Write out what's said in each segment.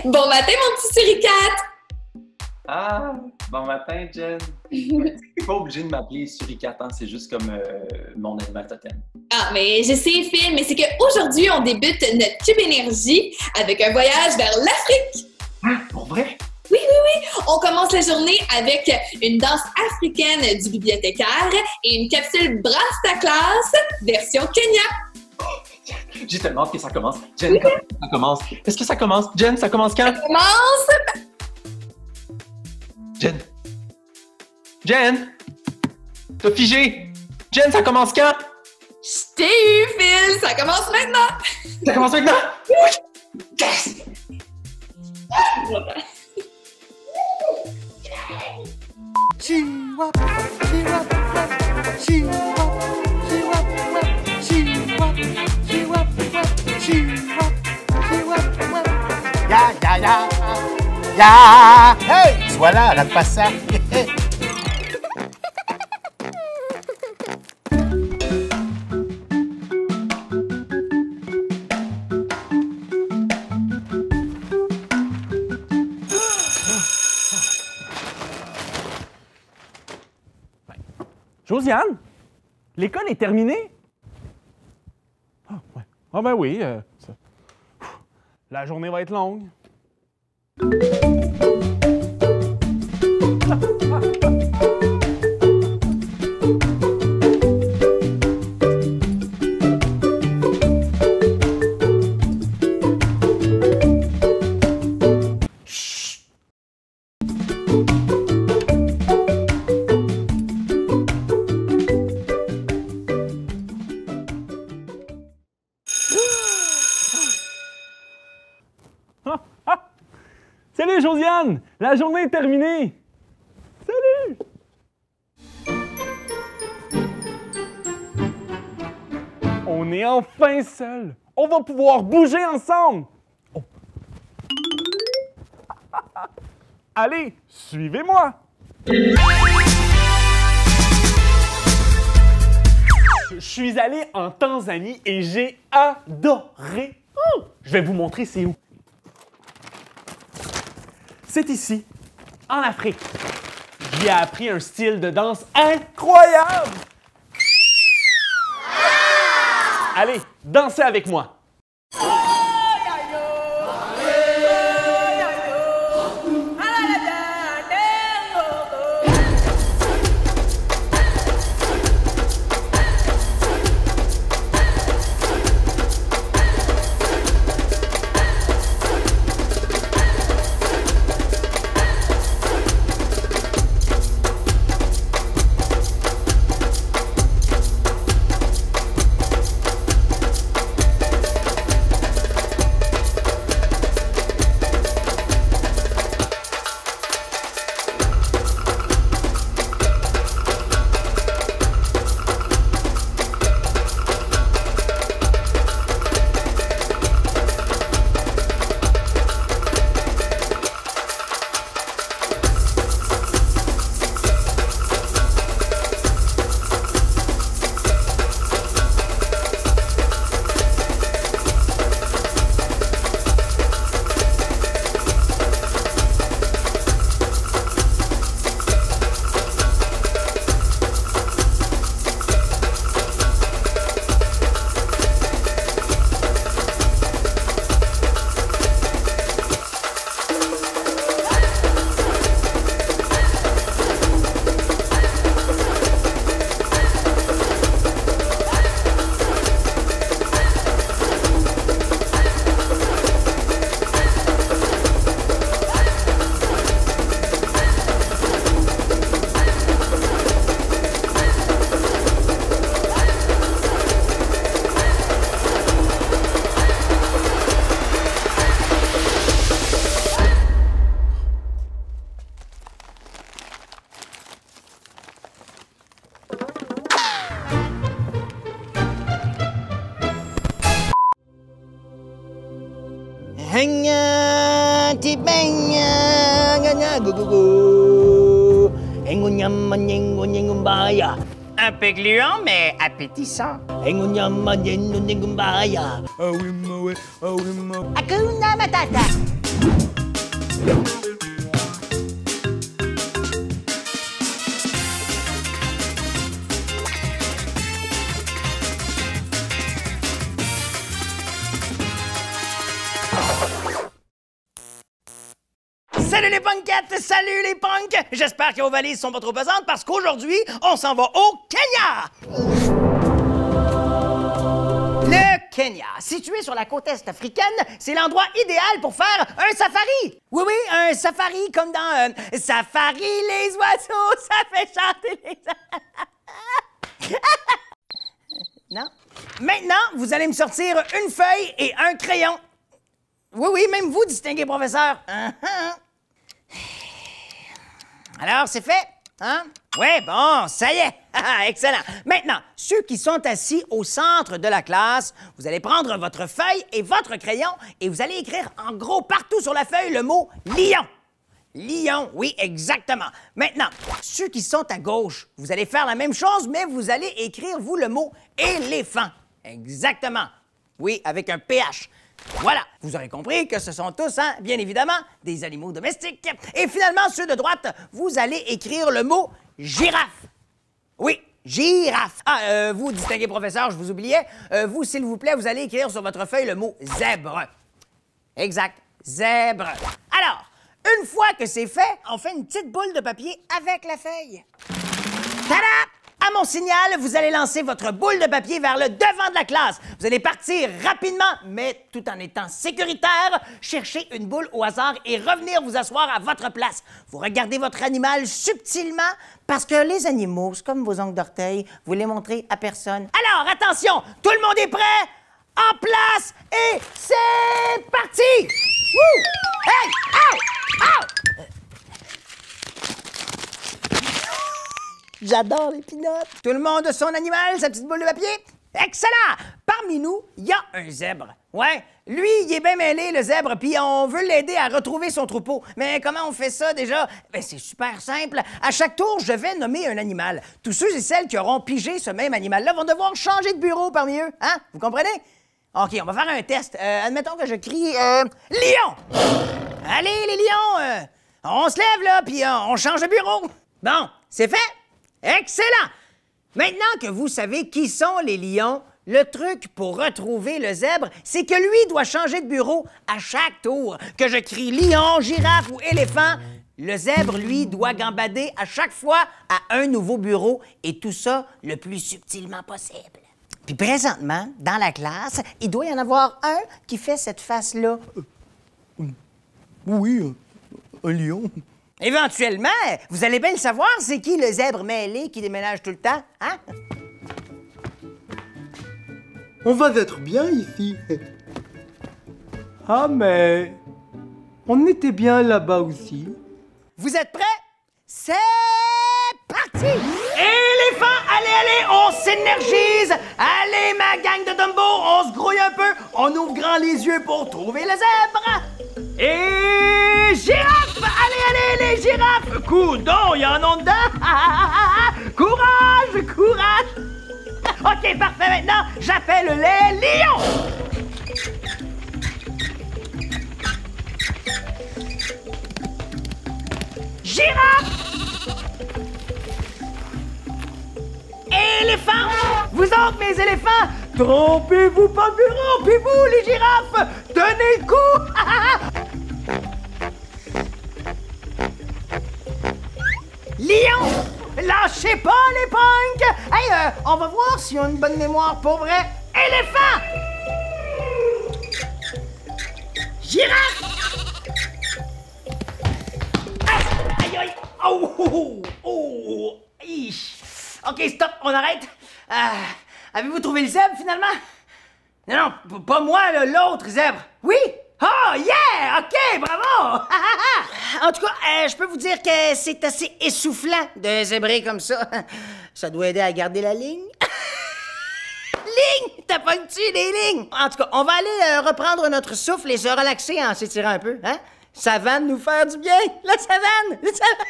Bon matin, mon petit suricate! Ah, bon matin, Jen. T'es pas obligé de m'appeler suricate, hein, c'est juste comme mon animal totem. Ah, mais je sais, Phil, mais c'est qu'aujourd'hui, on débute notre Cube Énergie avec un voyage vers l'Afrique. Ah, pour vrai? Oui, on commence la journée avec une danse africaine du bibliothécaire et une capsule Brastaklas version Kenya. J'ai tellement hâte que ça commence. Jen, quand ça commence? Est-ce que ça commence? Jen, ça commence quand? Ça commence! Jen? Jen? T'as figé? Jen, ça commence quand? Je t'ai eu, Phil! Ça commence maintenant! Ça commence maintenant? Oui! Yes! She-wop, she-wop, she-wop, she-wop, she-wop, she-wop, she-wop, she-wop. Ya, ya, ya, ya. Hey, sois là, rate pas ça. Josiane, l'école est terminée? Ah, ouais. Ah ben oui, la journée va être longue. Salut Josiane! La journée est terminée! Salut! On est enfin seuls! On va pouvoir bouger ensemble! Oh. Allez, suivez-moi! Je suis allé en Tanzanie et j'ai adoré! Oh, je vais vous montrer c'est où. C'est ici, en Afrique. J'y ai appris un style de danse incroyable! Allez, dansez avec moi! Un peu gluant, mais appétissant. Hakuna Matata. Salut les punkettes! Salut les punks! J'espère que vos valises sont pas trop pesantes parce qu'aujourd'hui, on s'en va au Kenya! Le Kenya, situé sur la côte est africaine, c'est l'endroit idéal pour faire un safari! Oui, oui, un safari comme dans Safari les oiseaux, ça fait chanter les... Non? Maintenant, vous allez me sortir une feuille et un crayon. Oui, oui, même vous, distingué professeur. Alors, c'est fait, hein? Oui, bon, ça y est. Excellent. Maintenant, ceux qui sont assis au centre de la classe, vous allez prendre votre feuille et votre crayon et vous allez écrire en gros partout sur la feuille le mot « lion ». Lion, oui, exactement. Maintenant, ceux qui sont à gauche, vous allez faire la même chose, mais vous allez écrire, vous, le mot « éléphant ». Exactement. Oui, avec un PH. Voilà, vous aurez compris que ce sont tous, hein, bien évidemment, des animaux domestiques. Et finalement, ceux de droite, vous allez écrire le mot « girafe ». Oui, girafe. Ah, vous, distingué professeur, je vous oubliais. Vous, s'il vous plaît, vous allez écrire sur votre feuille le mot « zèbre ». Exact, zèbre. Alors, une fois que c'est fait, on fait une petite boule de papier avec la feuille. Tada! À mon signal, vous allez lancer votre boule de papier vers le devant de la classe. Vous allez partir rapidement, mais tout en étant sécuritaire, chercher une boule au hasard et revenir vous asseoir à votre place. Vous regardez votre animal subtilement parce que les animaux, c'est comme vos ongles d'orteil, vous les montrez à personne. Alors, attention, tout le monde est prêt? En place et c'est parti! Wouh! Hey! Ow! Ow! J'adore les pinottes. Tout le monde a son animal, sa petite boule de papier? Excellent! Parmi nous, il y a un zèbre. Ouais, lui, il est bien mêlé, le zèbre, puis on veut l'aider à retrouver son troupeau. Mais comment on fait ça, déjà? Ben, c'est super simple. À chaque tour, je vais nommer un animal. Tous ceux et celles qui auront pigé ce même animal-là vont devoir changer de bureau parmi eux. Hein? Vous comprenez? OK, on va faire un test. Admettons que je crie « Lion! » Allez, les lions! On se lève, là, puis on change de bureau. Bon, c'est fait? Excellent! Maintenant que vous savez qui sont les lions, le truc pour retrouver le zèbre, c'est que lui doit changer de bureau à chaque tour. Que je crie lion, girafe ou éléphant, le zèbre, lui, doit gambader à chaque fois à un nouveau bureau et tout ça le plus subtilement possible. Puis présentement, dans la classe, il doit y en avoir un qui fait cette face-là. Oui, un lion. Éventuellement, vous allez bien le savoir, c'est qui le zèbre mêlé qui déménage tout le temps, hein? On va être bien ici. Ah, mais on était bien là-bas aussi. Vous êtes prêts? C'est parti! Éléphant, allez, allez, on s'énergise! Allez, ma gang de Dumbo, on se grouille un peu, on ouvre grand les yeux pour trouver le zèbre! Et girafe! Allez, allez, les girafes! Coudon, il y en a dedans! Courage, courage! OK, parfait, maintenant, j'appelle les lions! Girafe! Éléphant! Vous autres, mes éléphants, trompez-vous pas de bureau, puis vous, les girafes, tenez le coup! Lion! Lâchez pas les punks! Hey, on va voir s'ils ont une bonne mémoire pour vrai. Éléphant! Girafe! Aïe, aïe! Oh, oh, oh! OK, stop, on arrête. Avez-vous trouvé le zèbre, finalement? Non, non, pas moi, l'autre zèbre. Oui? Oh, yeah! OK, bravo! En tout cas, je peux vous dire que c'est assez essoufflant de zébrer comme ça. Ça doit aider à garder la ligne. Ligne! T'as pas tu les lignes? En tout cas, on va aller reprendre notre souffle et se relaxer en s'étirant un peu, hein? Ça va nous faire du bien, la savane! La savane!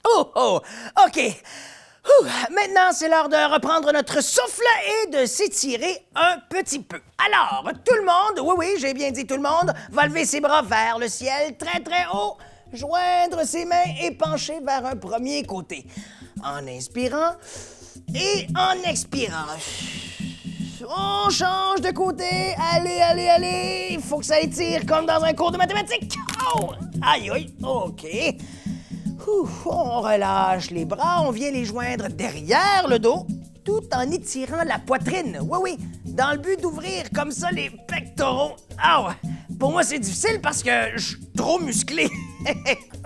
Oh, oh! OK. Maintenant, c'est l'heure de reprendre notre souffle et de s'étirer un petit peu. Alors, tout le monde, oui, j'ai bien dit tout le monde, va lever ses bras vers le ciel très, très haut, joindre ses mains et pencher vers un premier côté. En inspirant et en expirant. On change de côté. Allez. Il faut que ça étire comme dans un cours de mathématiques. Oh! Aïe, OK. On relâche les bras, on vient les joindre derrière le dos, tout en étirant la poitrine. Oui, dans le but d'ouvrir comme ça les pectoraux. Ah ouais. Pour moi, c'est difficile parce que je suis trop musclé.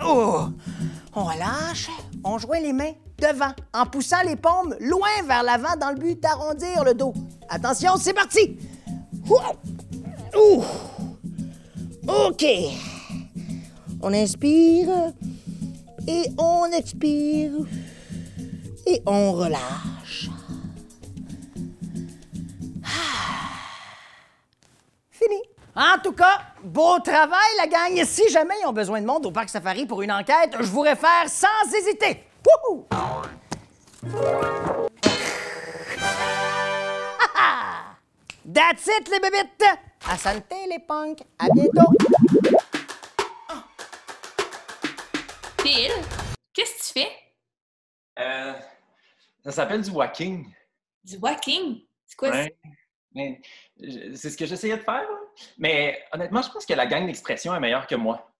Oh. On relâche, on joint les mains devant, en poussant les paumes loin vers l'avant dans le but d'arrondir le dos. Attention, c'est parti! OK. On inspire et on expire et on relâche. Fini. En tout cas, beau travail, la gang. Si jamais ils ont besoin de monde au Parc Safari pour une enquête, je vous réfère sans hésiter. Wouhou! That's it, les bébites! À santé, les punks! À bientôt! Phil, qu'est-ce que tu fais? Ça s'appelle du walking. Du walking? C'est quoi ça? Ouais. Mais c'est ce que j'essayais de faire. Là. Mais honnêtement, je pense que la gang d'expression est meilleure que moi.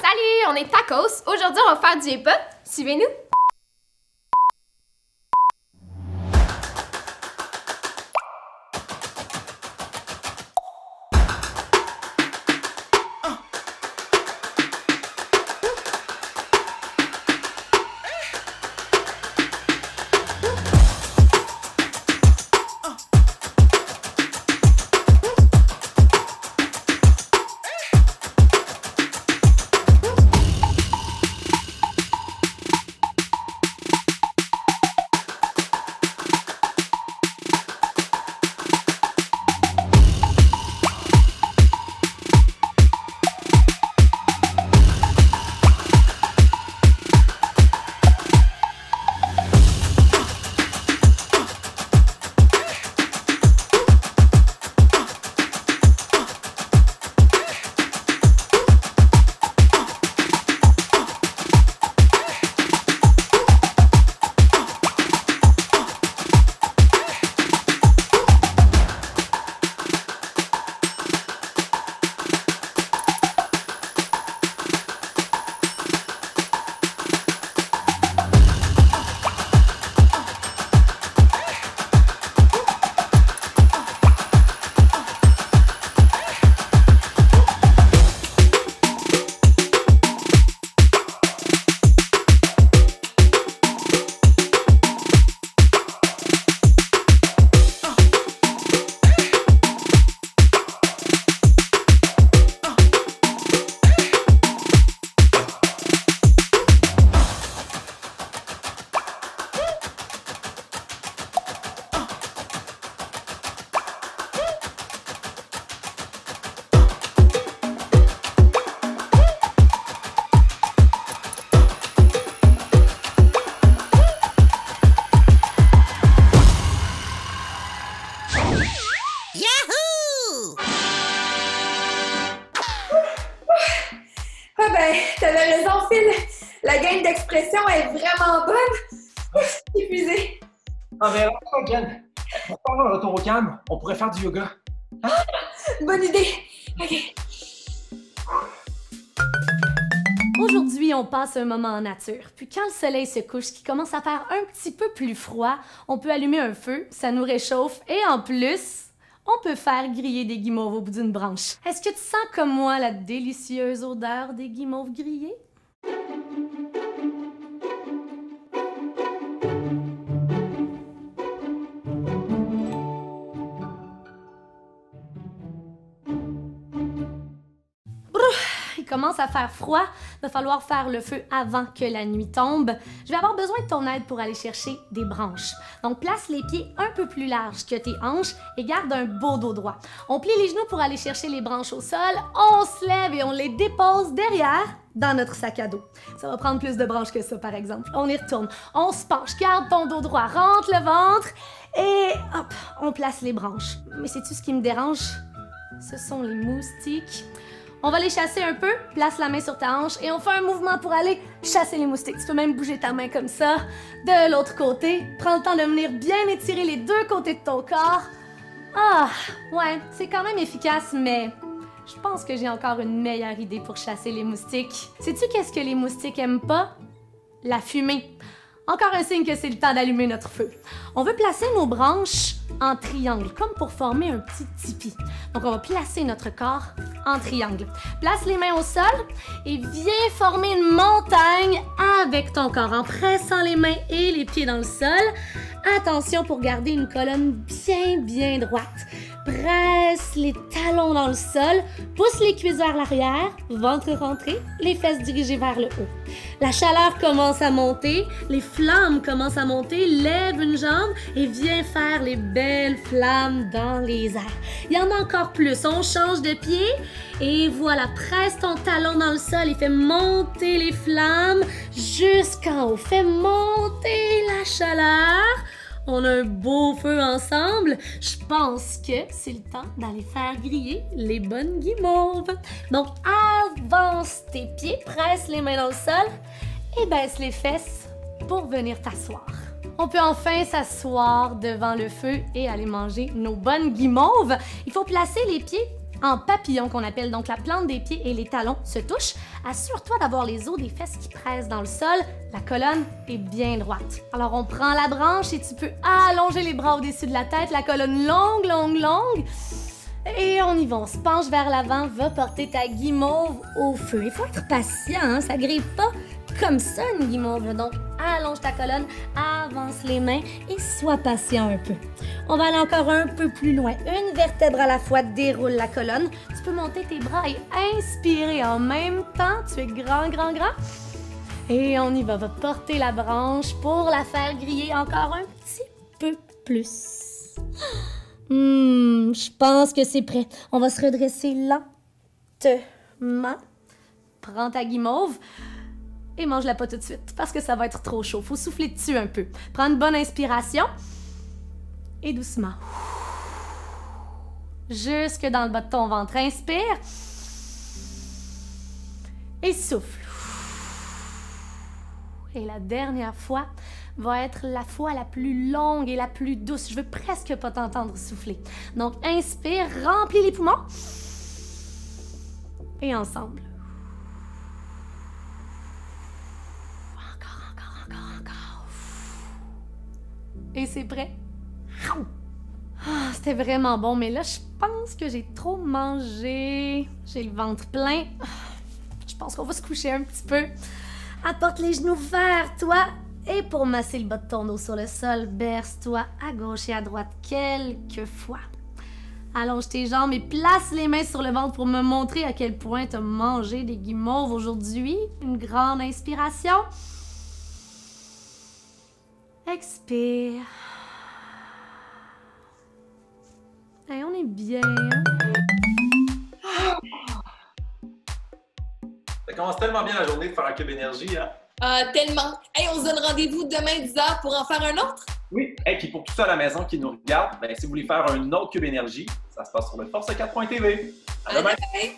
Salut, on est Tacos. Aujourd'hui, on va faire du hip-hop. Suivez-nous. T'avais raison, Phil. La game d'expression est vraiment bonne. Ouf, je suis épuisée. Ah, mais alors, Jen, pour faire un retour au calme, on pourrait faire du yoga. Hein? Bonne idée. OK. Aujourd'hui, on passe un moment en nature. Puis quand le soleil se couche, qui commence à faire un petit peu plus froid, on peut allumer un feu, ça nous réchauffe et en plus, on peut faire griller des guimauves au bout d'une branche. Est-ce que tu sens comme moi la délicieuse odeur des guimauves grillées? commence à faire froid, il va falloir faire le feu avant que la nuit tombe. Je vais avoir besoin de ton aide pour aller chercher des branches. Donc, place les pieds un peu plus larges que tes hanches et garde un beau dos droit. On plie les genoux pour aller chercher les branches au sol, on se lève et on les dépose derrière dans notre sac à dos. Ça va prendre plus de branches que ça, par exemple. On y retourne. On se penche, garde ton dos droit, rentre le ventre et hop, on place les branches. Mais sais-tu ce qui me dérange? Ce sont les moustiques. On va les chasser un peu, place la main sur ta hanche et on fait un mouvement pour aller chasser les moustiques. Tu peux même bouger ta main comme ça. De l'autre côté, prends le temps de venir bien étirer les deux côtés de ton corps. Ah, ouais, c'est quand même efficace, mais je pense que j'ai encore une meilleure idée pour chasser les moustiques. Sais-tu qu'est-ce que les moustiques aiment pas? La fumée. Encore un signe que c'est le temps d'allumer notre feu. On veut placer nos branches en triangle, comme pour former un petit tipi. Donc, on va placer notre corps en triangle. Place les mains au sol et viens former une montagne avec ton corps en pressant les mains et les pieds dans le sol. Attention pour garder une colonne bien droite. Presse les talons dans le sol, pousse les cuisses vers l'arrière, ventre rentré, les fesses dirigées vers le haut. La chaleur commence à monter, les flammes commencent à monter, lève une jambe et viens faire les belles flammes dans les airs. Il y en a encore plus, on change de pied et voilà, presse ton talon dans le sol et fais monter les flammes jusqu'en haut. Fais monter la chaleur. On a un beau feu ensemble. Je pense que c'est le temps d'aller faire griller les bonnes guimauves. Donc, avance tes pieds, presse les mains dans le sol et baisse les fesses pour venir t'asseoir. On peut enfin s'asseoir devant le feu et aller manger nos bonnes guimauves. Il faut placer les pieds en papillon qu'on appelle, donc la plante des pieds et les talons se touchent. Assure-toi d'avoir les os des fesses qui pressent dans le sol. La colonne est bien droite. Alors on prend la branche et tu peux allonger les bras au-dessus de la tête, la colonne longue. Et on y va, on se penche vers l'avant, va porter ta guimauve au feu. Il faut être patient, hein? Ça grippe pas comme ça une guimauve. Donc allonge ta colonne, avance les mains et sois patient un peu. On va aller encore un peu plus loin. Une vertèbre à la fois, déroule la colonne. Tu peux monter tes bras et inspirer en même temps. Tu es grand. Et on y va porter la branche pour la faire griller encore un petit peu plus. Je pense que c'est prêt. On va se redresser lentement. Prends ta guimauve et mange-la pas tout de suite parce que ça va être trop chaud. Faut souffler dessus un peu. Prends une bonne inspiration et doucement. Jusque dans le bas de ton ventre. Inspire et souffle. Et la dernière fois va être la fois la plus longue et la plus douce. Je veux presque pas t'entendre souffler. Donc, inspire, remplis les poumons. Et ensemble. Encore. Et c'est prêt. C'était vraiment bon, mais là, je pense que j'ai trop mangé. J'ai le ventre plein. Je pense qu'on va se coucher un petit peu. Apporte les genoux vers toi. Et pour masser le bas de ton dos sur le sol, berce-toi à gauche et à droite quelques fois. Allonge tes jambes et place les mains sur le ventre pour me montrer à quel point tu as mangé des guimauves aujourd'hui. Une grande inspiration. Expire. Hey, on est bien. Ça commence tellement bien la journée de faire un cube énergie, hein? Tellement. Hey, on se donne rendez-vous demain 10h pour en faire un autre? Oui, et puis pour tous ceux à la maison qui nous regardent, ben, si vous voulez faire un autre cube énergie, ça se passe sur le force4.tv. À demain! Bye.